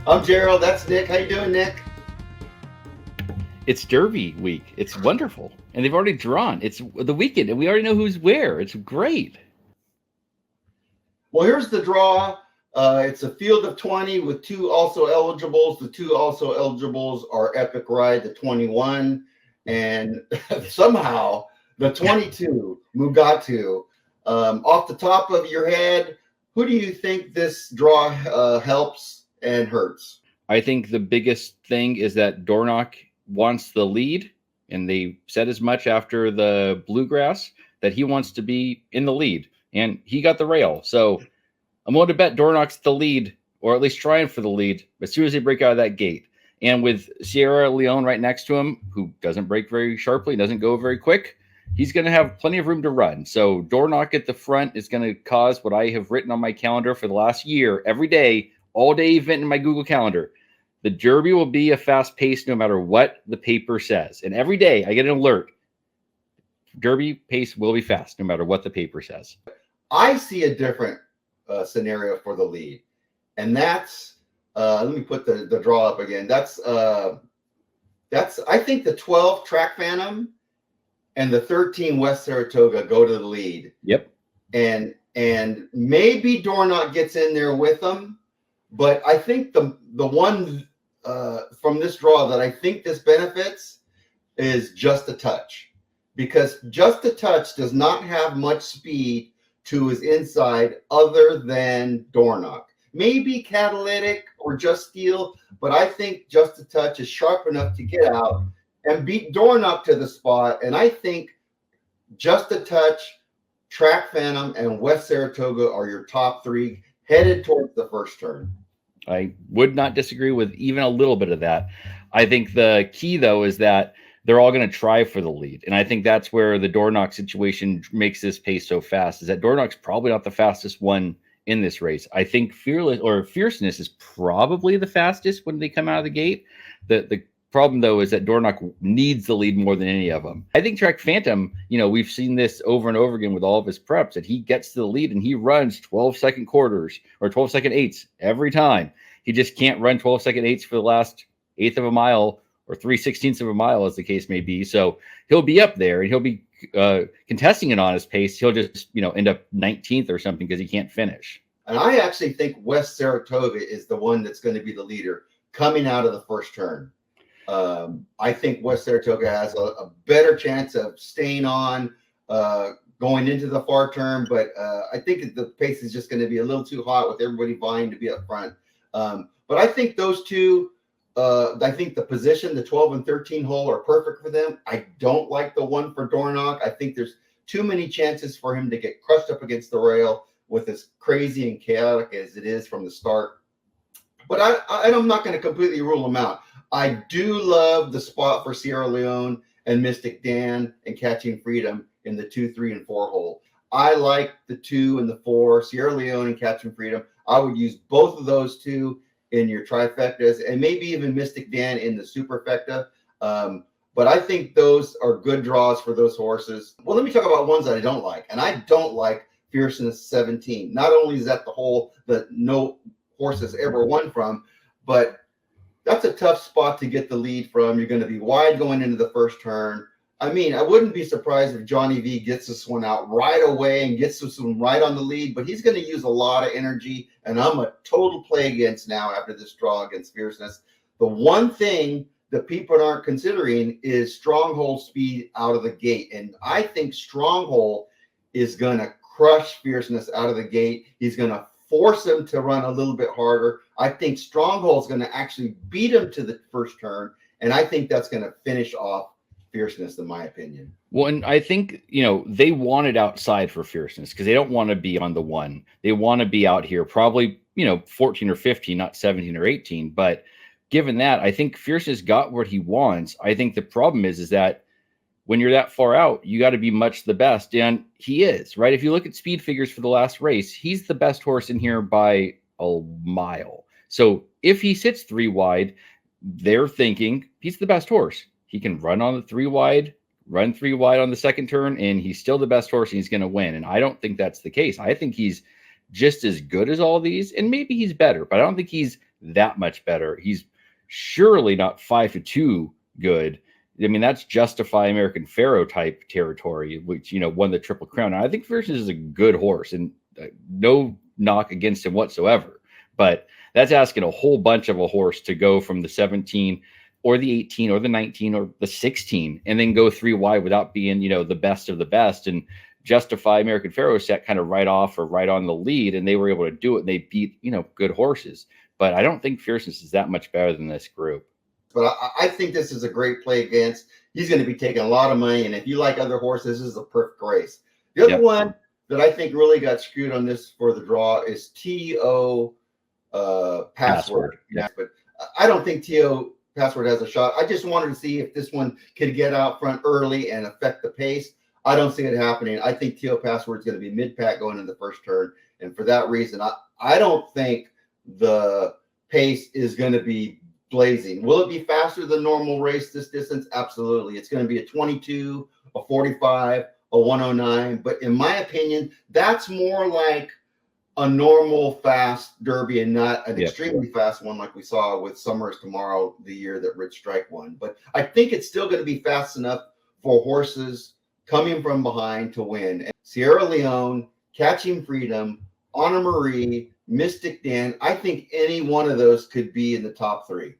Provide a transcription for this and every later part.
I'm Gerald. That's Nick. How you doing, Nick? It's Derby week. It's wonderful. And they've already drawn. It's the weekend, and we already know who's where. It's great. Well, here's the draw. It's a field of 20 with two also eligibles. The two also eligibles are Epic Ride, the 21, and somehow the 22, Mugatu. Off the top of your head, who do you think this draw helps and hurts? I think the biggest thing is that Dornoch wants the lead, and they said as much after the Bluegrass that he wants to be in the lead, and he got the rail. So I'm willing to bet Dornoch's the lead, or at least trying for the lead, as soon as they break out of that gate. And with Sierra Leone right next to him, who doesn't break very sharply, doesn't go very quick, he's going to have plenty of room to run. So Dornoch at the front is going to cause what I have written on my calendar for the last year, every day, all-day event in my Google Calendar. The Derby will be a fast pace no matter what the paper says. And every day I get an alert. Derby pace will be fast no matter what the paper says. I see a different scenario for the lead. And that's, let me put the draw up again. That's I think the 12 Track Phantom and the 13 West Saratoga go to the lead. Yep. And maybe Dornoch gets in there with them. But I think the one from this draw that I think this benefits is Just a Touch, because Just a Touch does not have much speed to his inside other than Dornoch. Maybe Catalytic or Just Steel, but I think Just a Touch is sharp enough to get out and beat Dornoch to the spot. And I think Just a Touch, Track Phantom, and West Saratoga are your top three headed towards the first turn. I would not disagree with even a little bit of that. I think the key, though, is that they're all going to try for the lead. And I think that's where the Dornoch situation makes this pace so fast, is that Dornoch's probably not the fastest one in this race. I think Fierceness is probably the fastest when they come out of the gate. The problem, though, is that Dornoch needs the lead more than any of them. I think Track Phantom, we've seen this over and over again with all of his preps, that he gets to the lead and he runs 12-second quarters or 12-second eighths every time. He just can't run 12-second eighths for the last eighth of a mile or 3/16 of a mile, as the case may be. So he'll be up there and he'll be contesting it on his pace. He'll just, end up 19th or something because he can't finish. And I actually think West Saratoga is the one that's going to be the leader coming out of the first turn. I think West Saratoga has a better chance of staying on going into the far turn, but I think the pace is just going to be a little too hot with everybody vying to be up front. But I think those two, I think the position, the 12 and 13 hole, are perfect for them. I don't like the one for Dornoch. I think there's too many chances for him to get crushed up against the rail with as crazy and chaotic as it is from the start. But I'm not going to completely rule him out. I do love the spot for Sierra Leone and Mystic Dan and Catching Freedom in the 2, 3, and 4 hole. I like the 2 and the 4, Sierra Leone and Catching Freedom. I would use both of those two in your trifectas and maybe even Mystic Dan in the superfecta. But I think those are good draws for those horses. Well, let me talk about ones that I don't like. And I don't like Fierceness 17. Not only is that the hole that no horse has ever won from, but that's a tough spot to get the lead from. You're going to be wide going into the first turn. I mean, I wouldn't be surprised if Johnny V gets this one out right away and gets this one right on the lead, but he's going to use a lot of energy, and I'm a total play against now after this draw against Fierceness. The one thing that people aren't considering is Stronghold speed out of the gate, and I think Stronghold is going to crush Fierceness out of the gate. He's going to force him to run a little bit harder. I think Stronghold's going to actually beat him to the first turn, and I think that's going to finish off Fierceness, in my opinion. Well, and I think, they want it outside for Fierceness because they don't want to be on the one. They want to be out here probably, 14 or 15, not 17 or 18. But given that, I think Fierceness got what he wants. I think the problem is that when you're that far out, you got to be much the best. And he is, right? If you look at speed figures for the last race, he's the best horse in here by a mile. So if he sits 3 wide, they're thinking he's the best horse. He can run on the 3 wide, run 3 wide on the second turn, and he's still the best horse and he's going to win. And I don't think that's the case. I think he's just as good as all these, and maybe he's better, but I don't think he's that much better. He's surely not 5-2 good. I mean, that's Justify American Pharaoh type territory, which, won the Triple Crown. And I think Fierceness is a good horse, and no knock against him whatsoever. But that's asking a whole bunch of a horse to go from the 17 or the 18 or the 19 or the 16 and then go 3 wide without being, the best of the best. And Justify American Pharaoh sat kind of right off or right on the lead, and they were able to do it. And they beat, good horses. But I don't think Fierceness is that much better than this group. But I think this is a great play against. He's going to be taking a lot of money. And if you like other horses, this is a perfect race. The other one that I think really got screwed on this for the draw is T.O. Password. Yeah. But I don't think T.O. Password has a shot. I just wanted to see if this one could get out front early and affect the pace. I don't see it happening. I think T.O. Password is going to be mid-pack going into the first turn. And for that reason, I don't think the pace is going to be blazing. Will it be faster than normal race this distance? Absolutely. It's going to be a 22, a 45, a 109. But in my opinion, that's more like a normal fast Derby and not an extremely fast one like we saw with Summers Tomorrow, the year that Rich Strike won. But I think it's still going to be fast enough for horses coming from behind to win. And Sierra Leone, Catching Freedom, Honor Marie, Mystic Dan, I think any one of those could be in the top 3.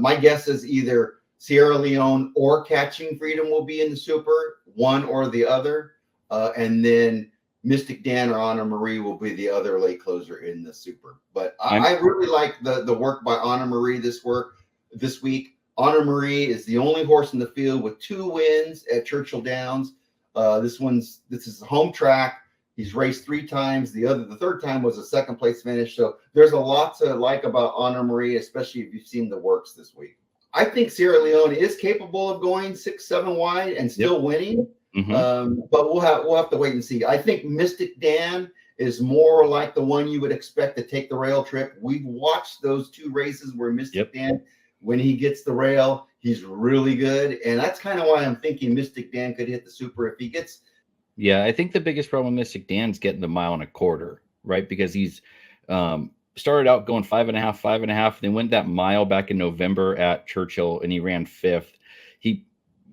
My guess is either Sierra Leone or Catching Freedom will be in the Super, one or the other. And then Mystic Dan or Honor Marie will be the other late closer in the Super. But I really like the work by Honor Marie this week. Honor Marie is the only horse in the field with 2 wins at Churchill Downs. This is home track. He's raced 3 times. The third time was a second place finish. So there's a lot to like about Honor Marie, especially if you've seen the works this week. I think Sierra Leone is capable of going 6-7 wide and still winning. Mm-hmm. But we'll have to wait and see. I think Mystic Dan is more like the one you would expect to take the rail trip. We've watched those 2 races where Mystic Dan, when he gets the rail, he's really good. And that's kind of why I'm thinking Mystic Dan could hit the Super if he gets. Yeah, I think the biggest problem with Mystic Dan's getting the 1.25 miles, right? Because he's started out going 5.5, then went that mile back in November at Churchill, and he ran 5th. He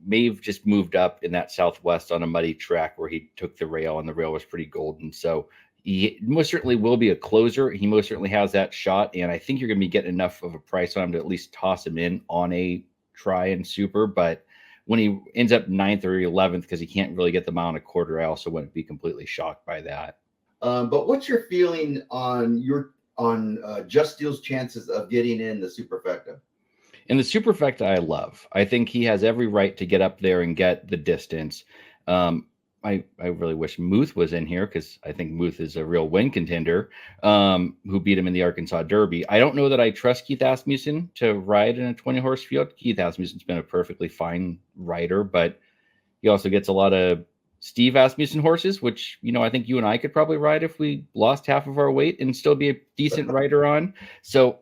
may have just moved up in that Southwest on a muddy track where he took the rail, and the rail was pretty golden. So he most certainly will be a closer. He most certainly has that shot, and I think you're going to be getting enough of a price on him to at least toss him in on a try and Super. But when he ends up 9th or 11th because he can't really get the 1.25 miles, I also wouldn't be completely shocked by that. But what's your feeling on Just Steel's chances of getting in the Superfecta? In the Superfecta, I love. I think he has every right to get up there and get the distance. I really wish Muth was in here because I think Muth is a real win contender who beat him in the Arkansas Derby. I don't know that I trust Keith Asmussen to ride in a 20-horse field. Keith Asmussen's been a perfectly fine rider, but he also gets a lot of Steve Asmussen horses, which, I think you and I could probably ride if we lost half of our weight and still be a decent rider on. So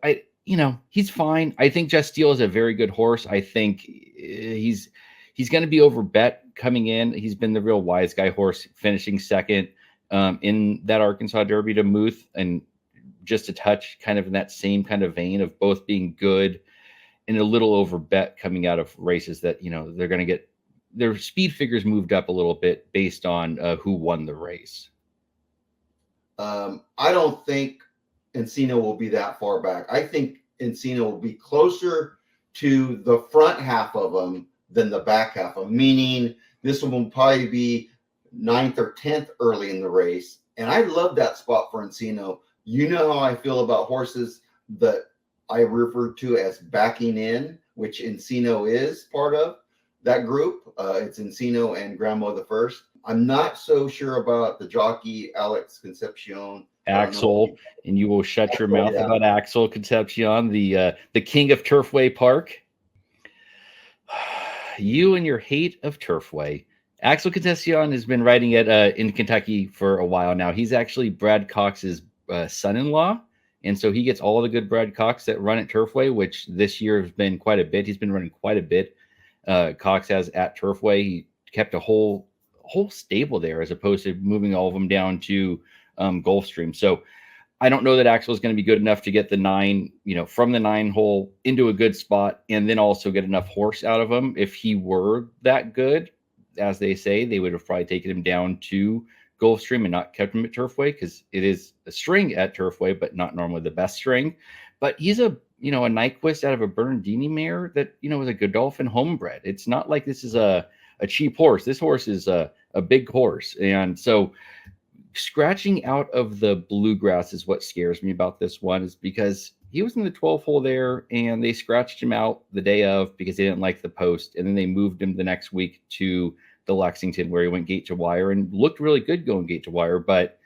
he's fine. I think Just Steel is a very good horse. I think he's going to be over bet coming in. He's been the real wise guy horse, finishing second in that Arkansas Derby to Muth, and just a touch kind of in that same kind of vein of both being good and a little over bet coming out of races that, they're going to get their speed figures moved up a little bit based on who won the race. I don't think Encino will be that far back. I think Encino will be closer to the front half of them than the back half of them, meaning this one will probably be 9th or 10th early in the race. And I love that spot for Encino. You know how I feel about horses that I refer to as backing in, which Encino is part of that group. It's Encino and Grandma the First. I'm not so sure about the jockey Alex Concepcion. Axel, and you will shut your mouth about Axel Concepcion, the king of Turfway Park. You and your hate of Turfway. Axel Concepcion has been riding it in Kentucky for a while now. He's actually Brad Cox's son-in-law, and so he gets all the good Brad Cox that run at Turfway, which this year has been quite a bit. He's been running quite a bit. Cox has at Turfway. He kept a whole stable there as opposed to moving all of them down to Gulfstream. So I don't know that Axel is going to be good enough to get the 9, from the 9 hole into a good spot and then also get enough horse out of him. If he were that good, as they say, they would have probably taken him down to Gulfstream and not kept him at Turfway, because it is a string at Turfway, but not normally the best string. But he's a Nyquist out of a Bernardini mare that, is a Godolphin homebred. It's not like this is a cheap horse. This horse is a big horse. And so scratching out of the bluegrass is what scares me about this one, is because he was in the 12th hole there and they scratched him out the day of because they didn't like the post. And then they moved him the next week to the Lexington, where he went gate to wire and looked really good going gate to wire. But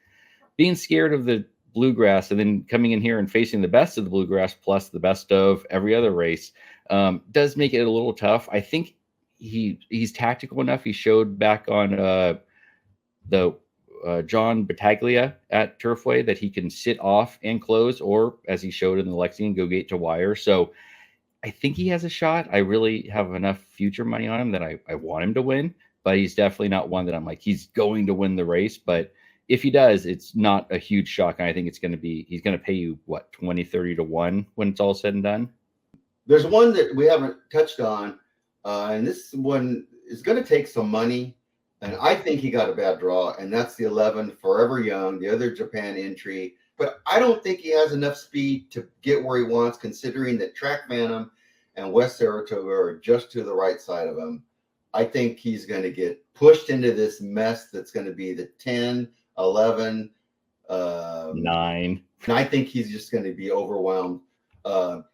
being scared of the bluegrass and then coming in here and facing the best of the bluegrass plus the best of every other race does make it a little tough. I think he's tactical enough. He showed back on the John Battaglia at Turfway that he can sit off and close, or as he showed in the Lexington, go gate to wire. So I think he has a shot. I really have enough future money on him that I want him to win, but he's definitely not one that I'm like, he's going to win the race. But if he does, it's not a huge shock. And I think he's going to pay you what, 20, 30 to 1 when it's all said and done. There's one that we haven't touched on, and this one is going to take some money. And I think he got a bad draw, and that's the 11 Forever Young, the other Japan entry. But I don't think he has enough speed to get where he wants, considering that Track Phantom and West Saratoga are just to the right side of him. I think he's going to get pushed into this mess that's going to be the 10, 11, 9. And I think he's just going to be overwhelmed.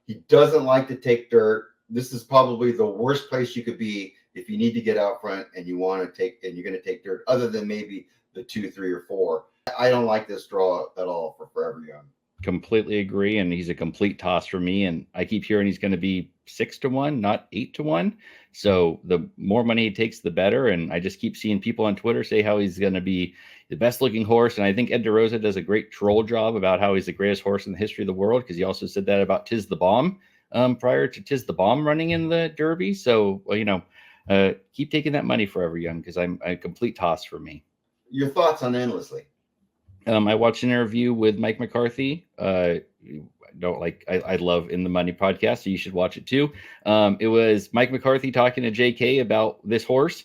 He doesn't like to take dirt. This is probably the worst place you could be if you need to get out front and you want to take, and you're going to take dirt, other than maybe the 2, 3, or 4. I don't like this draw at all for Forever Young. Completely agree, and he's a complete toss for me. And I keep hearing he's going to be 6 to 1, not 8 to 1. So the more money he takes, the better. And I just keep seeing people on Twitter say how he's going to be the best looking horse. And I think Ed DeRosa does a great troll job about how he's the greatest horse in the history of the world, because he also said that about Tiz the Bomb prior to Tiz the Bomb running in the Derby. So, keep taking that money, Forever Young, because I'm a complete toss for me. Your thoughts on Endlessly? I watched an interview with Mike McCarthy. I love In the Money podcast, so you should watch it too. It was Mike McCarthy talking to JK about this horse.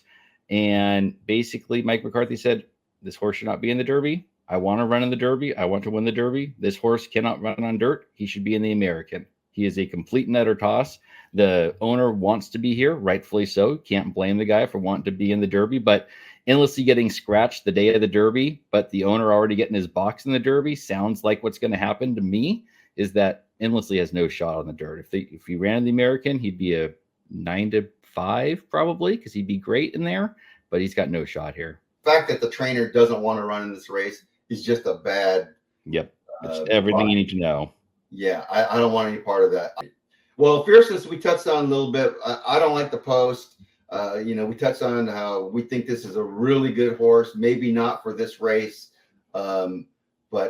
And basically Mike McCarthy said, this horse should not be in the Derby. I want to run in the Derby. I want to win the Derby. This horse cannot run on dirt. He should be in the American. He is a complete nutter toss. The owner wants to be here, rightfully so. Can't blame the guy for wanting to be in the Derby, but Endlessly getting scratched the day of the Derby, but the owner already getting his box in the Derby sounds like what's going to happen to me, is that Endlessly has no shot on the dirt. If he ran the American, he'd be a 9 to 5 probably, because he'd be great in there, but he's got no shot here. The fact that the trainer doesn't want to run in this race is just a bad. Yep. It's everything you need to know. Yeah, I don't want any part of that. Well, Fierceness, we touched on a little bit. I don't like the post. We touched on how we think this is a really good horse, maybe not for this race. I'm a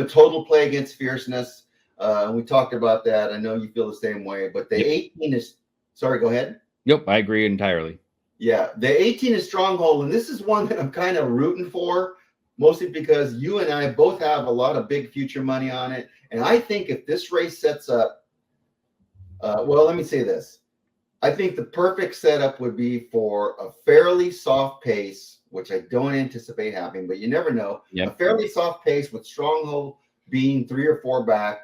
total play against Fierceness. We talked about that. I know you feel the same way, but the 18 is, sorry, go ahead. Yep, I agree entirely. Yeah, the 18 is Stronghold, and this is one that I'm kind of rooting for, mostly because you and I both have a lot of big future money on it. And I think if this race sets up, let me say this. I think the perfect setup would be for a fairly soft pace, which I don't anticipate happening, but you never know. Yep. A fairly soft pace with Stronghold being 3 or 4 back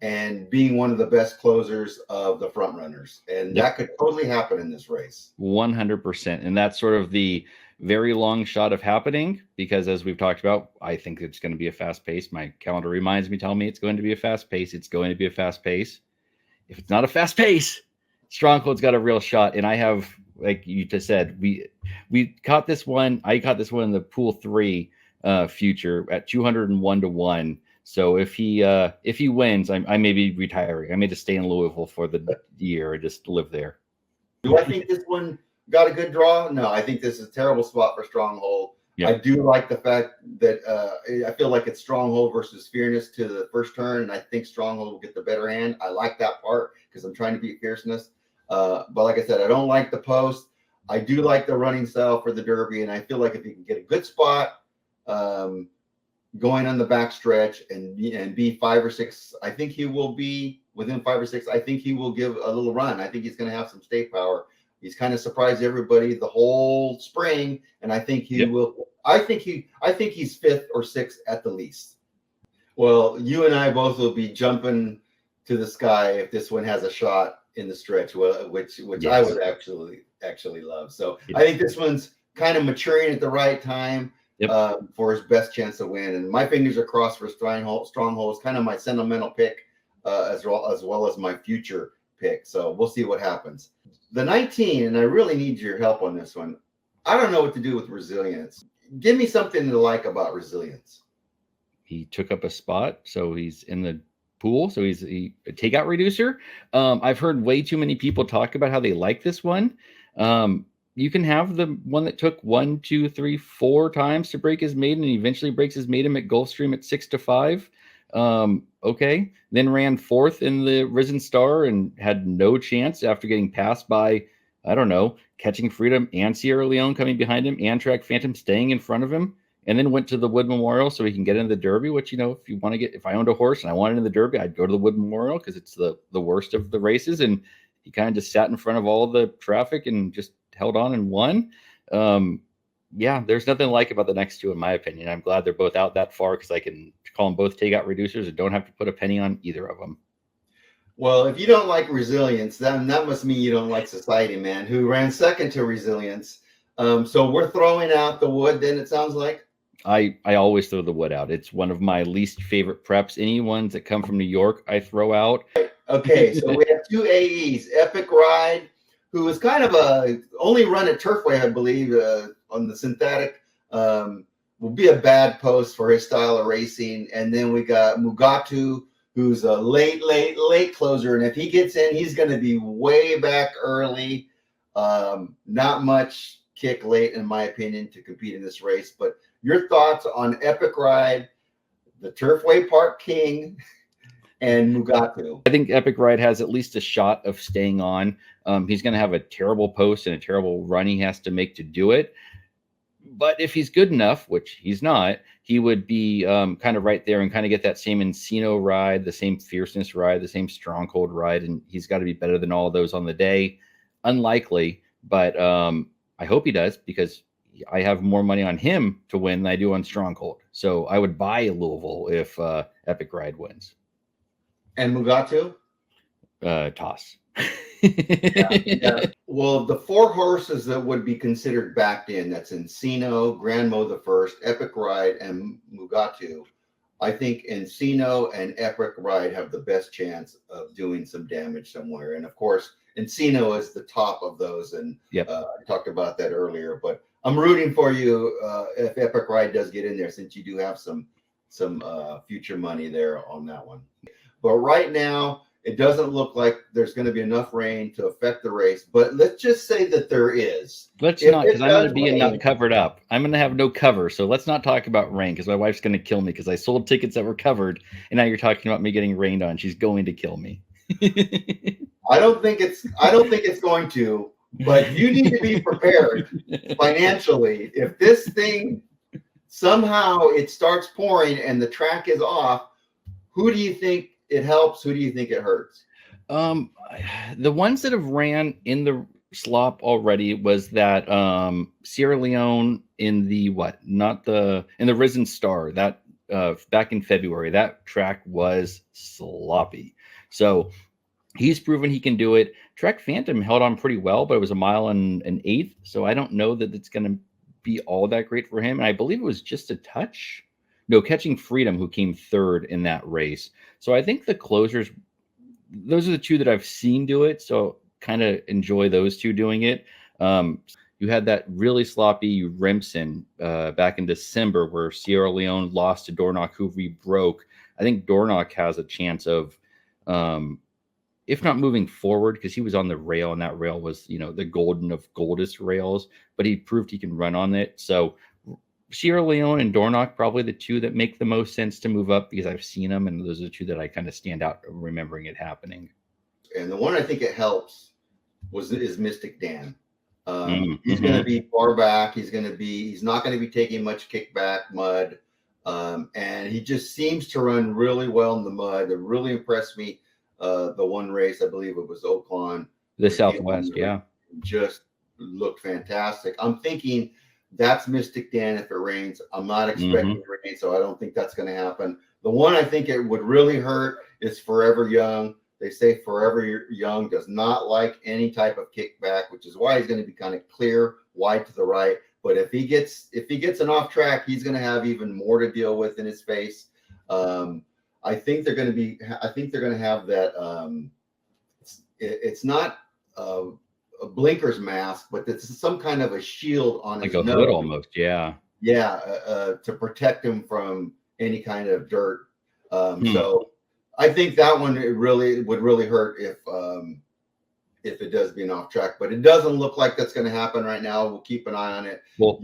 and being one of the best closers of the front runners. And that could totally happen in this race. 100%. And that's sort of the very long shot of happening, because as we've talked about, I think it's going to be a fast pace. My calendar reminds me, telling me it's going to be a fast pace. It's going to be a fast pace. If it's not a fast pace, Stronghold's got a real shot. And I have, like you just said, we caught this one. I caught this one in the pool 3 future at 201 to 1. So if he wins, I may be retiring. I may just stay in Louisville for the year and just live there. Do I think this one got a good draw? No, I think this is a terrible spot for Stronghold. Yeah. I do like the fact that I feel like it's Stronghold versus Fierceness to the first turn, and I think Stronghold will get the better hand. I like that part because I'm trying to beat Fierceness. But like I said, I don't like the post. I do like the running style for the Derby, and I feel like if you can get a good spot, going on the back stretch and be 5 or 6. I think he will be within 5 or 6. I think he will give a little run. I think he's going to have some state power. He's kind of surprised everybody the whole spring, and I think he will. I think he's 5th or 6th at the least. Well, you and I both will be jumping to the sky if this one has a shot in the stretch, which I would actually love. So I think this one's kind of maturing at the right time for his best chance to win. And my fingers are crossed for Stronghold. Stronghold is kind of my sentimental pick as well as my future pick. So we'll see what happens. The 19, and I really need your help on this one. I don't know what to do with Resilience. Give me something to like about Resilience. He took up a spot, so he's in the pool. So he's a takeout reducer. I've heard way too many people talk about how they like this one. You can have the one that took 1, 2, 3, 4 times to break his maiden and eventually breaks his maiden at Gulfstream at 6-5. Okay. Then ran 4th in the Risen Star and had no chance after getting passed by, I don't know, Catching Freedom and Sierra Leone coming behind him and Track Phantom staying in front of him. And then went to the Wood Memorial so he can get into the Derby, which, if you want to if I owned a horse and I wanted in the Derby, I'd go to the Wood Memorial because it's the worst of the races. And he kind of just sat in front of all the traffic and just held on and won. There's nothing like about the next two, in my opinion. I'm glad they're both out that far because I can call them both takeout reducers and don't have to put a penny on either of them. Well, if you don't like Resilience, then that must mean you don't like Society Man, who ran second to Resilience. So we're throwing out the Wood, then it sounds like? I always throw the Wood out. It's one of my least favorite preps. Any ones that come from New York, I throw out. Okay, so we have 2 AEs. Epic Ride, who was kind of only run at Turfway, I believe, on the synthetic. Will be a bad post for his style of racing. And then we got Mugatu, who's a late closer. And if he gets in, he's going to be way back early. Not much kick late, in my opinion, to compete in this race. But your thoughts on Epic Ride, the Turfway Park King, and Mugatu? I think Epic Ride has at least a shot of staying on. He's going to have a terrible post and a terrible run he has to make to do it. But if he's good enough, which he's not, he would be kind of right there and kind of get that same Enino ride, the same Fierceness ride, the same Stronghold ride. And he's got to be better than all of those on the day. Unlikely, but I hope he does because I have more money on him to win than I do on Stronghold. So I would buy Louisville if Epic Ride wins. And Mugatu? Toss. Yeah. Well, the 4 horses that would be considered backed in, that's Enino, Grandmo the First, Epic Ride, and Mugatu. I think Enino and Epic Ride have the best chance of doing some damage somewhere. And of course, Enino is the top of those. And I talked about that earlier, but I'm rooting for you if Epic Ride does get in there, since you do have some future money there on that one. But right now, it doesn't look like there's going to be enough rain to affect the race. But let's just say that there is. Let's not, because I'm going to be not covered up. I'm going to have no cover. So let's not talk about rain, because my wife's going to kill me because I sold tickets that were covered. And now you're talking about me getting rained on. She's going to kill me. I don't think it's going to, but you need to be prepared financially. If this thing somehow it starts pouring and the track is off, who do you think it helps? Who do you think it hurts? The ones that have ran in the slop already was that Sierra Leone in the in the Risen Star, that back in February. That track was sloppy. So he's proven he can do it. Track Phantom held on pretty well, but it was a mile and an eighth. So I don't know that it's going to be all that great for him. And I believe it was just a touch. No, Catching Freedom, who came third in that race. So I think the closers, those are the two that I've seen do it. So kind of enjoy those two doing it. You had that really sloppy Remsen back in December where Sierra Leone lost to Dornoch, who rebroke. I think Dornoch has a chance of, if not moving forward, because he was on the rail, and that rail was, the golden of goldest rails, but he proved he can run on it. So Sierra Leone and Dornoch, probably the two that make the most sense to move up because I've seen them, and those are the two that I kind of stand out remembering it happening. And the one I think it helps is Mystic Dan. He's going to be far back. He's not going to be taking much kickback mud. And he just seems to run really well in the mud. It really impressed me. The one race, I believe it was Oakland. The Southwest, yeah. Just looked fantastic. I'm thinking that's Mystic Dan if it rains. I'm not expecting rain, so I don't think that's going to happen. The one I think it would really hurt is Forever Young. They say Forever Young does not like any type of kickback, which is why he's going to be kind of clear, wide to the right. But if he gets an off track, he's going to have even more to deal with in his face. I think they're going to have that. It's not a blinker's mask, but it's some kind of a shield on his like a hood almost. Yeah. To protect him from any kind of dirt. So I think that one would really hurt if it does be an off track, but it doesn't look like that's going to happen right now. We'll keep an eye on it. Well,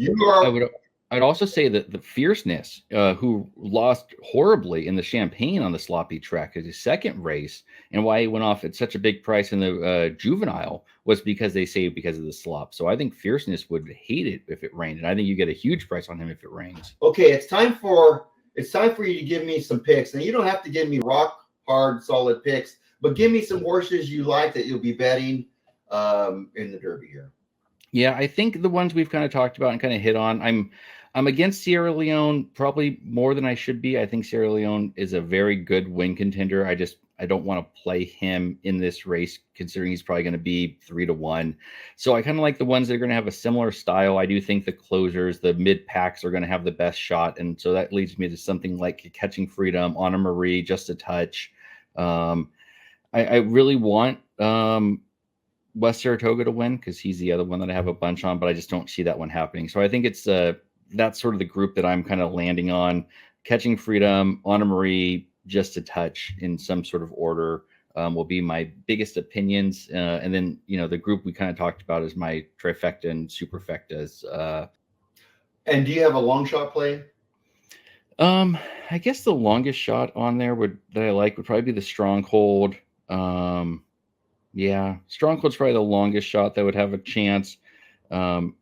I'd also say that the Fierceness, who lost horribly in the Champagne on the sloppy track as his second race, and why he went off at such a big price in the juvenile was because they say because of the slop. So I think Fierceness would hate it if it rained, and I think you get a huge price on him if it rains. Okay, it's time for you to give me some picks. Now you don't have to give me rock hard, solid picks, but give me some horses you like that you'll be betting in the Derby here. Yeah, I think the ones we've kind of talked about and kind of hit on. I'm against Sierra Leone probably more than I should be. I think Sierra Leone is a very good win contender. I don't want to play him in this race, considering he's probably going to be 3-1. So I kind of like the ones that are going to have a similar style. I do think the closers, the mid packs, are going to have the best shot, and so that leads me to something like Catching Freedom, Anna Marie, Just a Touch. I really want West Saratoga to win because he's the other one that I have a bunch on, but I just don't see that one happening. So I think it's that's sort of the group that I'm kind of landing on. Catching Freedom, Anna Marie, Just a Touch in some sort of order will be my biggest opinions. And then, the group we kind of talked about is my trifecta and superfectas. And do you have a long shot play? I guess the longest shot on there would probably be the Stronghold. Yeah, Stronghold's probably the longest shot that would have a chance.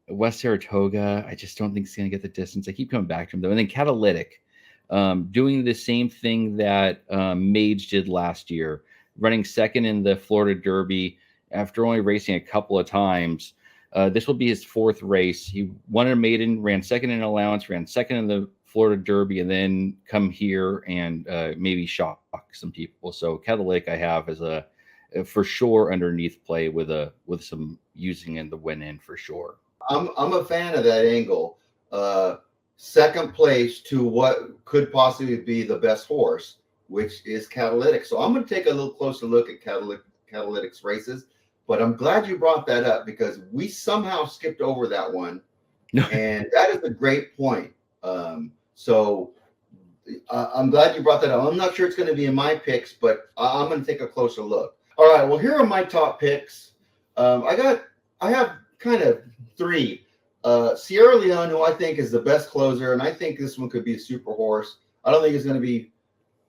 West Saratoga, I just don't think it's going to get the distance. I keep coming back to him, though. And then Catalytic, doing the same thing that Mage did last year, running second in the Florida Derby after only racing a couple of times. This will be his fourth race. He won a maiden, ran second in allowance, ran second in the Florida Derby, and then come here and maybe shock some people. So Catalytic I have as a for sure underneath play with some using in the win in for sure. I'm a fan of that angle. Second place to what could possibly be the best horse, which is Catalytic. So I'm going to take a little closer look at Catalytic's races. But I'm glad you brought that up because we somehow skipped over that one, and that is a great point. So I'm glad you brought that up. I'm not sure it's going to be in my picks, but I'm going to take a closer look. All right. Well, here are my top picks. I have kind of three. Sierra Leone, who I think is the best closer, and I think this one could be a super horse. I don't think it's going to be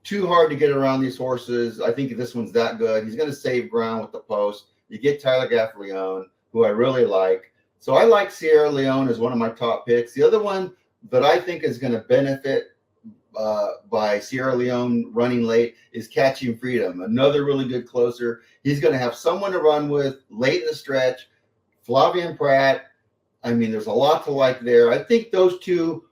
too hard to get around these horses. I think this one's that good. He's going to save ground with the post. You get Tyler Gaffalione, who I really like. So I like Sierra Leone as one of my top picks. The other one that I think is going to benefit by Sierra Leone running late is Catching Freedom, another really good closer. He's going to have someone to run with late in the stretch. Flavian Pratt. I mean, there's a lot to like there. I think those two,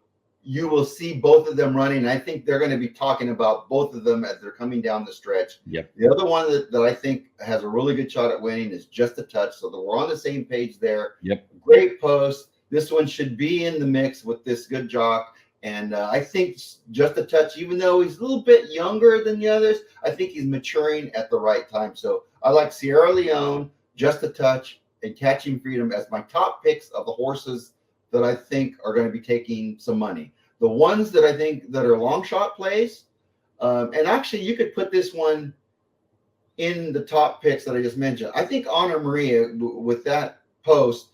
you will see both of them running. I think they're going to be talking about both of them as they're coming down the stretch. Yep. The other one that I think has a really good shot at winning is Just a Touch. So that we're on the same page there. Yep. Great post. This one should be in the mix with this good jock. And I think Just a Touch, even though he's a little bit younger than the others, I think he's maturing at the right time. So I like Sierra Leone, Just a Touch, and Catching Freedom as my top picks of the horses that I think are going to be taking some money. The ones that I think that are long shot plays, and actually you could put this one in the top picks that I just mentioned. I think Honor Maria with that post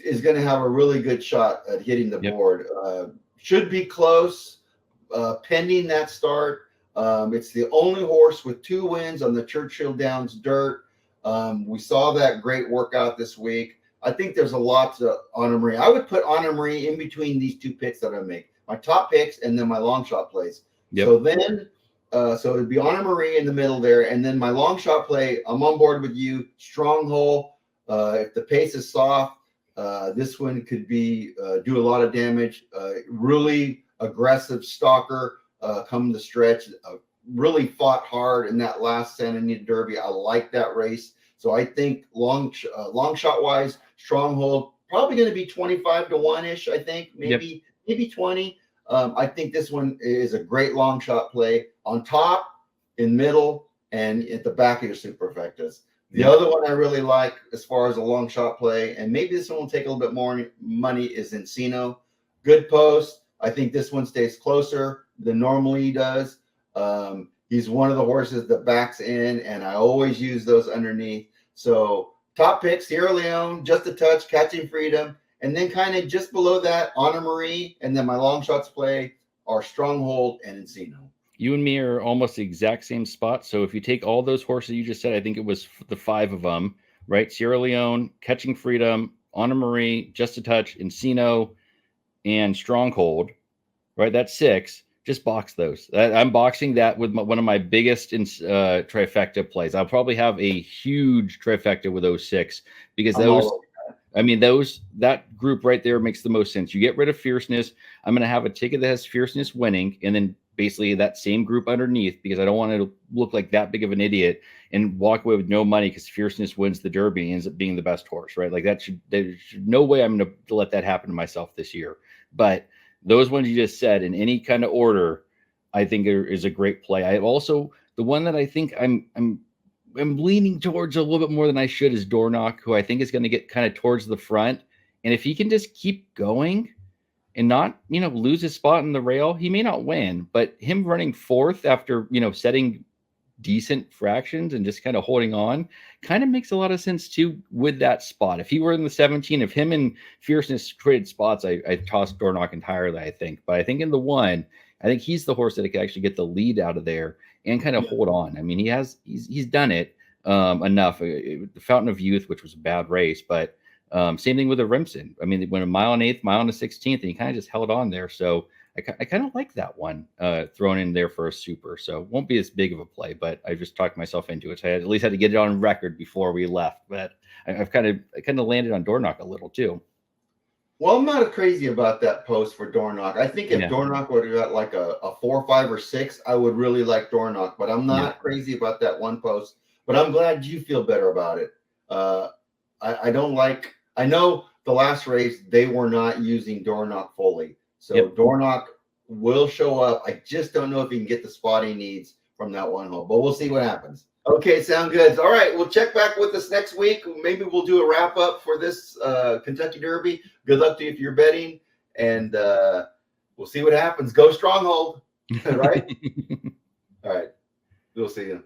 is going to have a really good shot at hitting the board. Should be close, pending that start. It's the only horse with 2 wins on the Churchill Downs dirt. We saw that great workout this week. I think there's a lot to Honor Marie. I would put Honor Marie in between these two picks that I make. my top picks and then my long shot plays. Yep. So then, so it'd be Honor Marie in the middle there, and then my long shot play. I'm on board with you. Stronghold. If the pace is soft, this one could be do a lot of damage. Really aggressive stalker. Come the stretch. Really fought hard in that last Santa Anita Derby. I like that race. So I think long shot wise, Stronghold probably going to be 25-1 ish. I think maybe 20. I think this one is a great long shot play on top, in middle, and at the back of your superfectas. The other one I really like as far as a long shot play, and maybe this one will take a little bit more money, is Enino. Good post. I think this one stays closer than normally he does. He's one of the horses that backs in, and I always use those underneath. So top picks, Sierra Leone, Just a Touch, Catching Freedom, and then kind of just below that, Honor Marie, and then my long shots play are Stronghold and Enino. You and me are almost the exact same spot. So if you take all those horses you just said, I think it was the 5 of them, right? Sierra Leone, Catching Freedom, Honor Marie, Just a Touch, Enino, and Stronghold, right? That's 6. Just box those. I'm boxing that with one of my biggest trifecta plays. I'll probably have a huge trifecta with those 6 because that group right there makes the most sense. You get rid of Fierceness. I'm going to have a ticket that has Fierceness winning, and then basically that same group underneath, because I don't want to look like that big of an idiot and walk away with no money because Fierceness wins the Derby and ends up being the best horse, right? Like there's no way I'm going to let that happen to myself this year. But those ones you just said in any kind of order, I think is a great play. I also, the one that I think I'm leaning towards a little bit more than I should is Dornoch, who I think is going to get kind of towards the front. And if he can just keep going and not, lose his spot in the rail, he may not win, but him running 4th after, setting decent fractions and just kind of holding on kind of makes a lot of sense too with that spot. If he were in the 17, if him and Fierceness traded spots, I tossed Dornoch entirely, I think. But I think in the 1, I think he's the horse that could actually get the lead out of there and kind of hold on. I mean, he's done it enough. The Fountain of Youth, which was a bad race, but same thing with the Remsen. I mean, they went a mile and 1/8, mile and 1/16, and he kind of just held on there. So I kind of like that one thrown in there for a super. So it won't be as big of a play, but I just talked myself into it. So I at least had to get it on record before we left. But I kind of landed on Dornoch a little too. Well, I'm not crazy about that post for Dornoch. I think if Dornoch would have got like a 4, 5, or 6, I would really like Dornoch. But I'm not crazy about that one post. But I'm glad you feel better about it. I don't like. I know the last race they were not using Dornoch fully, so Dornoch will show up. I just don't know if he can get the spot he needs from that one hole, but we'll see what happens. Okay, sound good. All right, we'll check back with us next week. Maybe we'll do a wrap up for this Kentucky Derby. Good luck to you if you're betting, and we'll see what happens. Go Stronghold, right? All right, we'll see you.